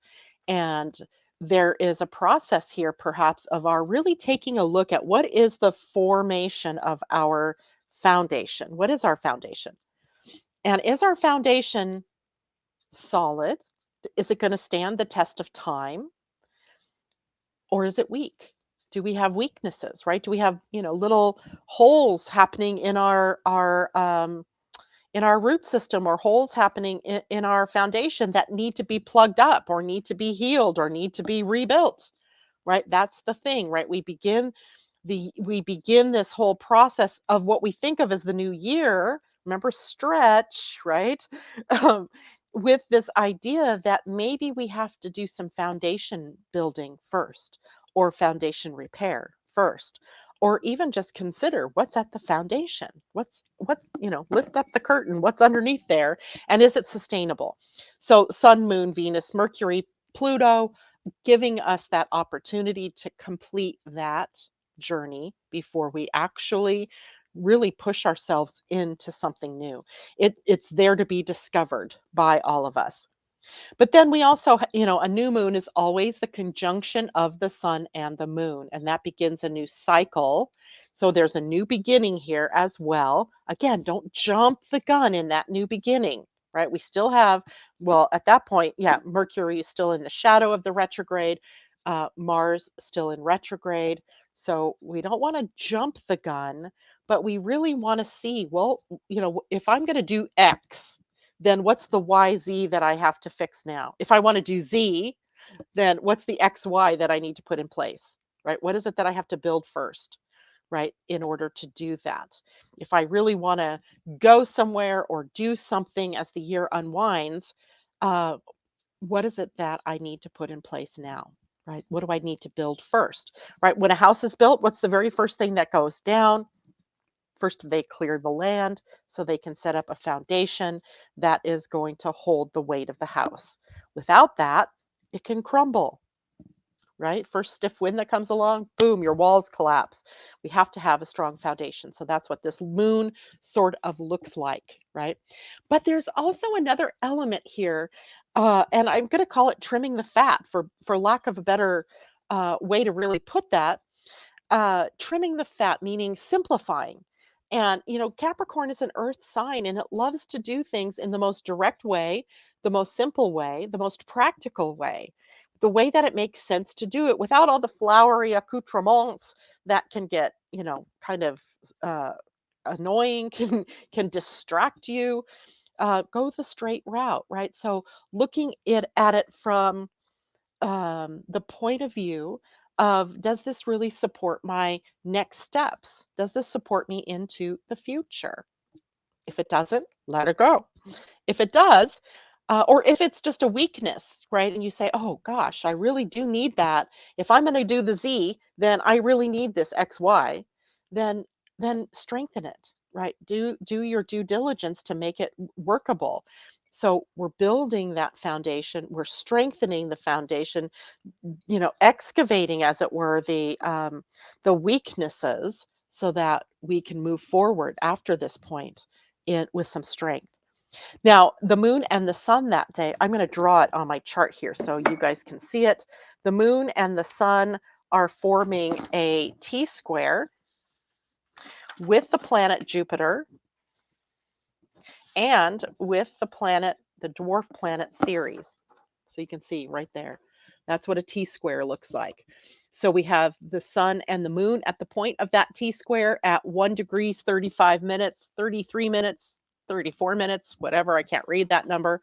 Speaker 1: And there is a process here, perhaps, of our really taking a look at what is the formation of our foundation. What is our foundation? And is our foundation solid? Is it going to stand the test of time? Or is it weak? Do we have weaknesses, right? Do we have, little holes happening in our root system, or holes happening in our foundation that need to be plugged up, or need to be healed, or need to be rebuilt, right? That's the thing, right? We begin this whole process of what we think of as the new year. Remember, stretch, right? um, with this idea that maybe we have to do some foundation building first, or foundation repair first, or even just consider what's at the foundation. Lift up the curtain, what's underneath there, and is it sustainable? So sun, moon, Venus, Mercury, Pluto, giving us that opportunity to complete that journey before we actually really push ourselves into something new. It's there to be discovered by all of us. But then we also, a new moon is always the conjunction of the sun and the moon, and that begins a new cycle. So there's a new beginning here as well. Again, don't jump the gun in that new beginning, right? We still have, well, at that point, yeah, Mercury is still in the shadow of the retrograde, Mars still in retrograde. So we don't want to jump the gun, but we really want to see, well, if I'm going to do X, then what's the YZ that I have to fix now? If I want to do Z, then what's the XY that I need to put in place, right? What is it that I have to build first, right, in order to do that? If I really want to go somewhere or do something as the year unwinds, uh, what is it that I need to put in place now? Right? What do I need to build first? Right? When a house is built, what's the very first thing that goes down? First, they clear the land so they can set up a foundation that is going to hold the weight of the house. Without that, it can crumble, right? First stiff wind that comes along, boom, your walls collapse. We have to have a strong foundation. So that's what this moon sort of looks like, right? But there's also another element here, and I'm going to call it trimming the fat, for lack of a better way to really put that. Trimming the fat, meaning simplifying. And, Capricorn is an earth sign, and it loves to do things in the most direct way, the most simple way, the most practical way, the way that it makes sense to do it without all the flowery accoutrements that can get, kind of uh, annoying, can distract you. Go the straight route, right? So looking at it from the point of view of, does this really support my next steps? Does this support me into the future? If it doesn't, let it go. If it does, or if it's just a weakness, right? And you say, oh gosh, I really do need that. If I'm going to do the Z, then I really need this XY. Then strengthen it, right? Do your due diligence to make it workable. So we're building that foundation. We're strengthening the foundation, excavating, as it were, the weaknesses so that we can move forward after this point in with some strength. Now, the moon and the sun that day, I'm going to draw it on my chart here so you guys can see it. The moon and the sun are forming a T square with the planet Jupiter and with the dwarf planet Ceres. So you can see right there. That's what a T square looks like. So we have the sun and the moon at the point of that T square at 1 degrees, 35 minutes, 33 minutes, 34 minutes, whatever. I can't read that number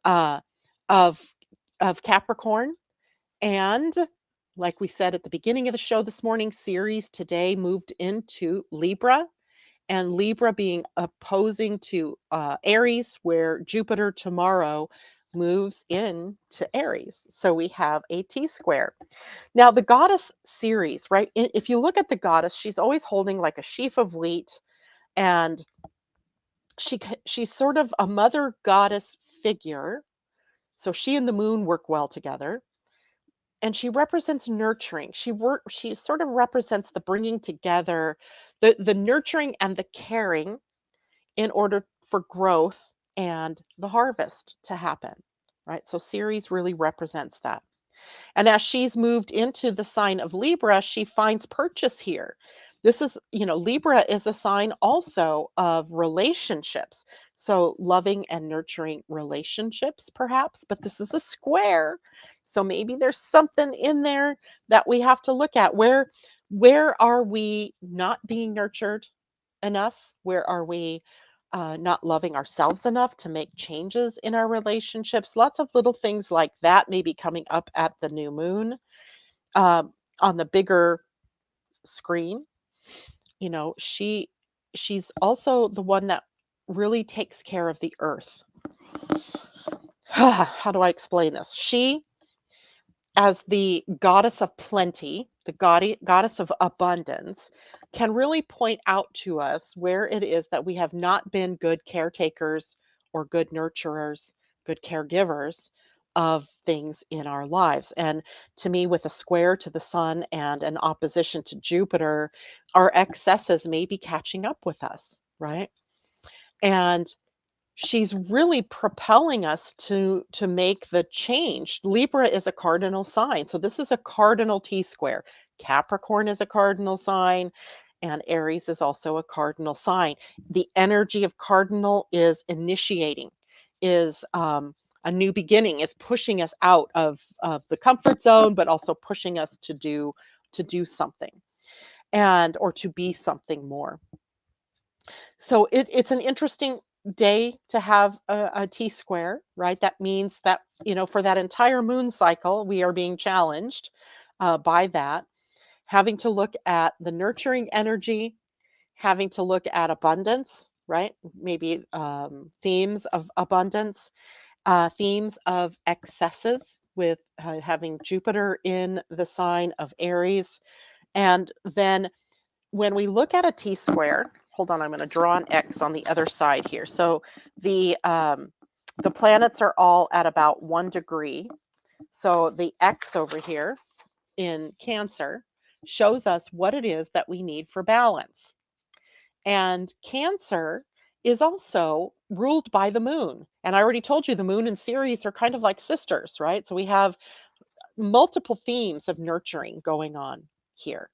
Speaker 1: uh, of, of Capricorn. And like we said at the beginning of the show this morning, Ceres today moved into Libra, and Libra being opposing to Aries, where Jupiter tomorrow moves into Aries. So we have a T square. Now, the goddess Ceres, right? If you look at the goddess, she's always holding like a sheaf of wheat, and she's sort of a mother goddess figure. So she and the moon work well together. And she represents nurturing. She sort of represents the bringing together, the nurturing and the caring in order for growth and the harvest to happen, right? So Ceres really represents that. And as she's moved into the sign of Libra, she finds purchase here. This is, Libra is a sign also of relationships. So loving and nurturing relationships, perhaps, but this is a square. So maybe there's something in there that we have to look at. Where are we not being nurtured enough? Where are we not loving ourselves enough to make changes in our relationships? Lots of little things like that may be coming up at the new moon um, on the bigger screen. She's also the one that really takes care of the earth. How do I explain this? She, as the goddess of plenty, the goddess of abundance, can really point out to us where it is that we have not been good caretakers or good nurturers, good caregivers of things in our lives. And to me, with a square to the sun and an opposition to Jupiter, our excesses may be catching up with us, right? And she's really propelling us to make the change. Libra is a cardinal sign. So this is a cardinal T square. Capricorn is a cardinal sign, and Aries is also a cardinal sign. The energy of cardinal is initiating, is a new beginning, is pushing us out of the comfort zone, but also pushing us to do something and or to be something more. So it's an interesting day to have a T square, right? That means that, for that entire moon cycle, we are being challenged by that, having to look at the nurturing energy, having to look at abundance, right? Maybe themes of abundance, themes of excesses with having Jupiter in the sign of Aries. And then when we look at a T square, hold on, I'm going to draw an X on the other side here. So the planets are all at about 1 degree. So the X over here in Cancer shows us what it is that we need for balance. And Cancer is also ruled by the moon. And I already told you the moon and Ceres are kind of like sisters, right? So we have multiple themes of nurturing going on here.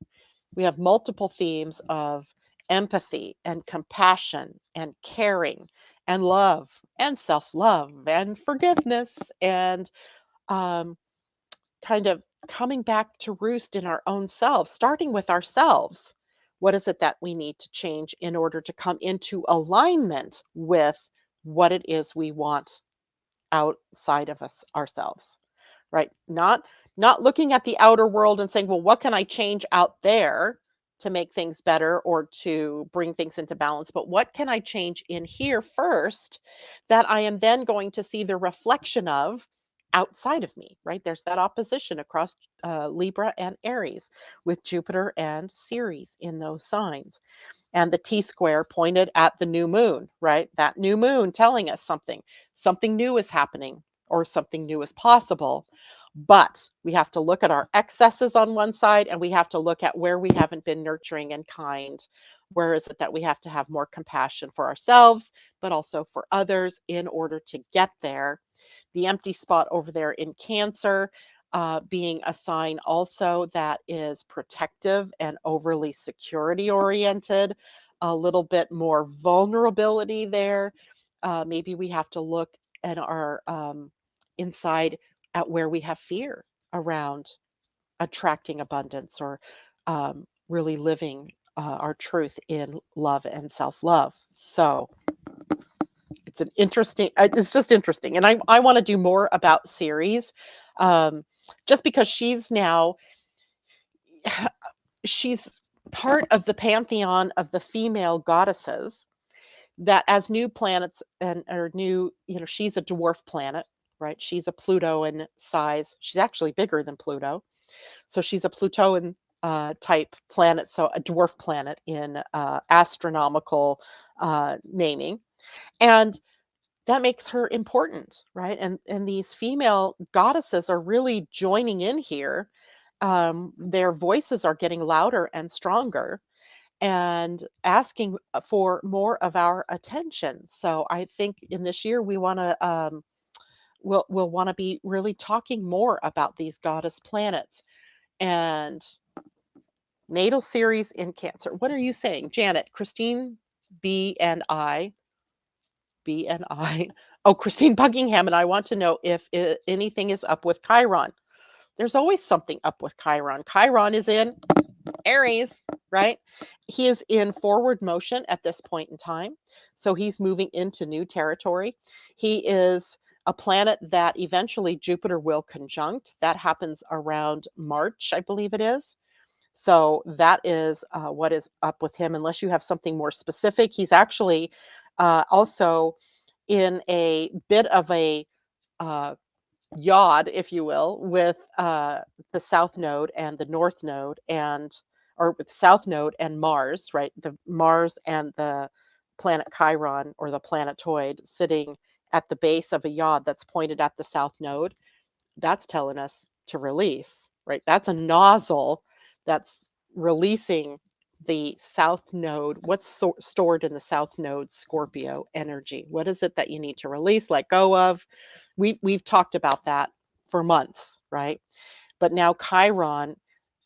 Speaker 1: We have multiple themes of empathy and compassion and caring and love and self-love and forgiveness and um, kind of coming back to roost in our own selves, starting with ourselves. What is it that we need to change in order to come into alignment with what it is we want outside of us ourselves? Right? Not looking at the outer world and saying, well, what can I change out there to make things better or to bring things into balance, but what can I change in here first that I am then going to see the reflection of outside of me, right? There's that opposition across Libra and Aries with Jupiter and Ceres in those signs. And the T square pointed at the new moon, right? That new moon telling us something new is happening or something new is possible. But we have to look at our excesses on one side, and we have to look at where we haven't been nurturing and kind. Where is it that we have to have more compassion for ourselves, but also for others in order to get there? The empty spot over there in Cancer, being a sign also that is protective and overly security oriented, a little bit more vulnerability there. Maybe we have to look at our inside at where we have fear around attracting abundance or really living our truth in love and self love. So it's an interesting, it's just interesting. And I want to do more about Ceres, um, just because she's now, she's part of the pantheon of the female goddesses that as new planets and or new, she's a dwarf planet, right? She's a Pluto in size. She's actually bigger than Pluto. So she's a Plutoan type planet, so a dwarf planet in astronomical naming. And that makes her important, right? And these female goddesses are really joining in here. Their voices are getting louder and stronger and asking for more of our attention. So I think in this year we want to we'll want to be really talking more about these goddess planets and natal series in Cancer. What are you saying, Janet? Christine B and I B and I. Oh, Christine Buckingham and I want to know if anything is up with Chiron. There's always something up with Chiron. Chiron is in Aries, right? He is in forward motion at this point in time. So he's moving into new territory. He is a planet that eventually Jupiter will conjunct. That happens around March, I believe it is. So that is what is up with him, unless you have something more specific. He's actually also in a bit of a uh, yod, if you will, with the South Node and the North Node, and or with South Node and Mars, right? The Mars and the planet Chiron or the planetoid sitting at the base of a yod that's pointed at the South Node. That's telling us to release, right? That's a nozzle that's releasing the South Node. What's stored in the South Node Scorpio energy? What is it that you need to release, let go of? We've talked about that for months, right? But now Chiron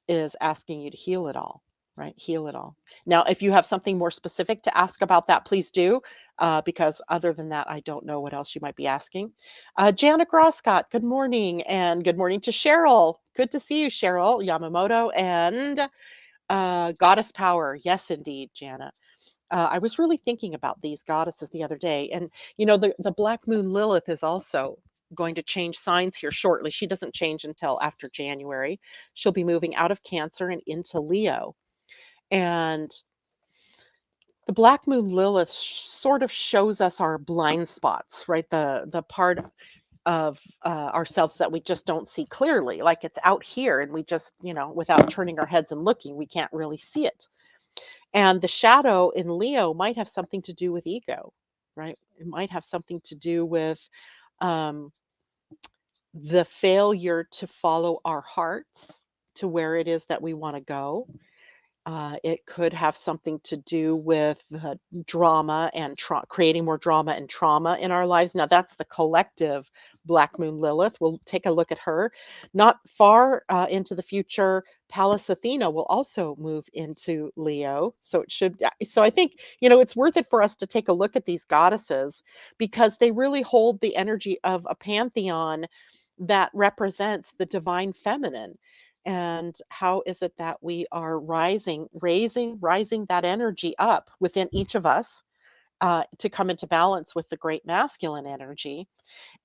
Speaker 1: is asking you to heal it all, right? Heal it all. Now, if you have something more specific to ask about that, please do, because other than that, I don't know what else you might be asking. Janet Groscott, good morning, and good morning to Cheryl. Good to see you, Cheryl Yamamoto, and Goddess Power. Yes, indeed, Janet. I was really thinking about these goddesses the other day, and the Black Moon Lilith is also going to change signs here shortly. She doesn't change until after January. She'll be moving out of Cancer and into Leo. And the Black Moon Lilith sort of shows us our blind spots, right? The part of ourselves that we just don't see clearly, like it's out here and we just, without turning our heads and looking, we can't really see it. And the shadow in Leo might have something to do with ego, right? It might have something to do with um, the failure to follow our hearts to where it is that we want to go. It could have something to do with the drama and creating more drama and trauma in our lives. Now, that's the collective Black Moon Lilith. We'll take a look at her. Not far into the future, Pallas Athena will also move into Leo. So it should. So I think it's worth it for us to take a look at these goddesses because they really hold the energy of a pantheon that represents the divine feminine. And how is it that we are rising that energy up within each of us to come into balance with the great masculine energy?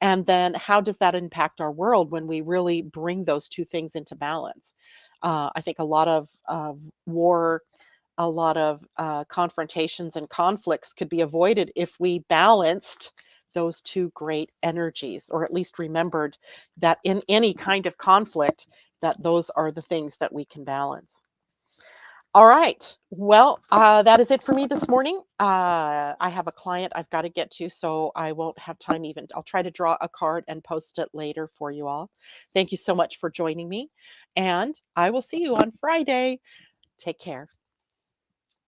Speaker 1: And then how does that impact our world when we really bring those two things into balance? I think a lot of war, a lot of confrontations and conflicts could be avoided if we balanced those two great energies, or at least remembered that in any kind of conflict, that those are the things that we can balance. All right. Well, that is it for me this morning. I have a client I've got to get to, so I won't have time even. I'll try to draw a card and post it later for you all. Thank you so much for joining me, and I will see you on Friday. Take care.